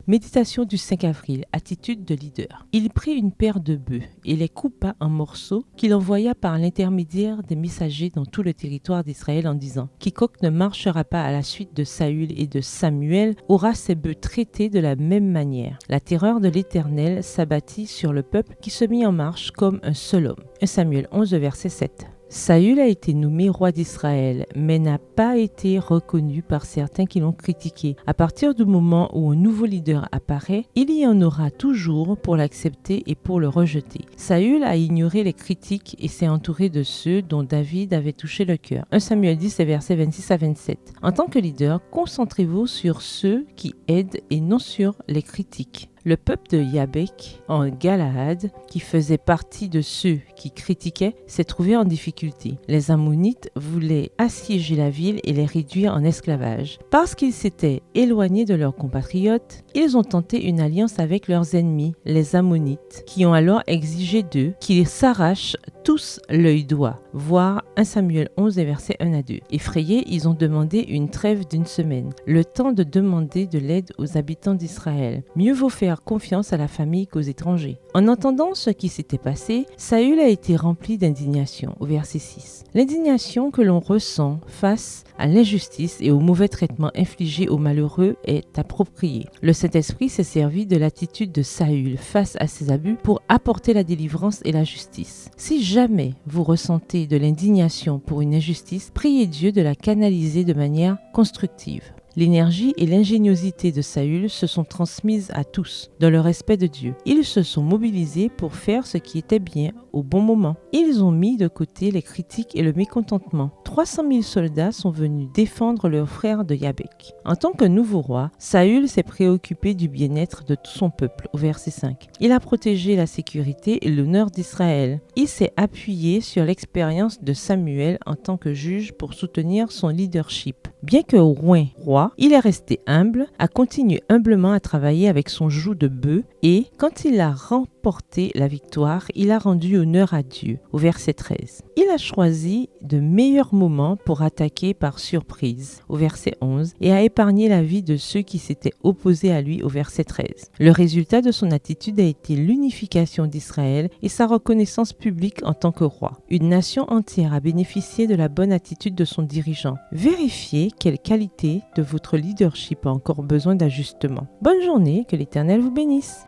Méditation du 5 avril, attitude de leader. Il prit une paire de bœufs et les coupa en morceaux qu'il envoya par l'intermédiaire des messagers dans tout le territoire d'Israël en disant « Quiconque ne marchera pas à la suite de Saül et de Samuel aura ses bœufs traités de la même manière. » La terreur de l'Éternel s'abattit sur le peuple qui se mit en marche comme un seul homme. 1 Samuel 11, verset 7. Saül a été nommé roi d'Israël, mais n'a pas été reconnu par certains qui l'ont critiqué. À partir du moment où un nouveau leader apparaît, il y en aura toujours pour l'accepter et pour le rejeter. Saül a ignoré les critiques et s'est entouré de ceux dont David avait touché le cœur. 1 Samuel 10, versets 26 à 27. En tant que leader, concentrez-vous sur ceux qui aident et non sur les critiques. Le peuple de Yabek, en Galaad, qui faisait partie de ceux qui critiquaient, s'est trouvé en difficulté. Les Ammonites voulaient assiéger la ville et les réduire en esclavage. Parce qu'ils s'étaient éloignés de leurs compatriotes, ils ont tenté une alliance avec leurs ennemis, les Ammonites, qui ont alors exigé d'eux qu'ils s'arrachent tous l'œil droit, voir 1 Samuel 11, versets 1 à 2. Effrayés, ils ont demandé une trêve d'1 semaine, le temps de demander de l'aide aux habitants d'Israël. Mieux vaut faire confiance à la famille qu'aux étrangers. En entendant ce qui s'était passé, Saül a été rempli d'indignation, au verset 6. L'indignation que l'on ressent face à l'injustice et au mauvais traitement infligé aux malheureux est appropriée. Le Saint-Esprit s'est servi de l'attitude de Saül face à ces abus pour apporter la délivrance et la justice. Si jamais vous ressentez de l'indignation pour une injustice, priez Dieu de la canaliser de manière constructive. L'énergie et l'ingéniosité de Saül se sont transmises à tous, dans le respect de Dieu. Ils se sont mobilisés pour faire ce qui était bien au bon moment. Ils ont mis de côté les critiques et le mécontentement. 300 000 soldats sont venus défendre leurs frères de Yabek. En tant que nouveau roi, Saül s'est préoccupé du bien-être de tout son peuple, au verset 5. Il a protégé la sécurité et l'honneur d'Israël. Il s'est appuyé sur l'expérience de Samuel en tant que juge pour soutenir son leadership. Bien que roi, il est resté humble, a continué humblement à travailler avec son joug de bœuf et, quand il a remporté la victoire, il a rendu honneur à Dieu, au verset 13. Il a choisi de meilleurs moments pour attaquer par surprise, au verset 11, et a épargné la vie de ceux qui s'étaient opposés à lui, au verset 13. Le résultat de son attitude a été l'unification d'Israël et sa reconnaissance publique en tant que roi. Une nation entière a bénéficié de la bonne attitude de son dirigeant. Vérifiez quelle qualité de votre leadership a encore besoin d'ajustement. Bonne journée, que l'Éternel vous bénisse.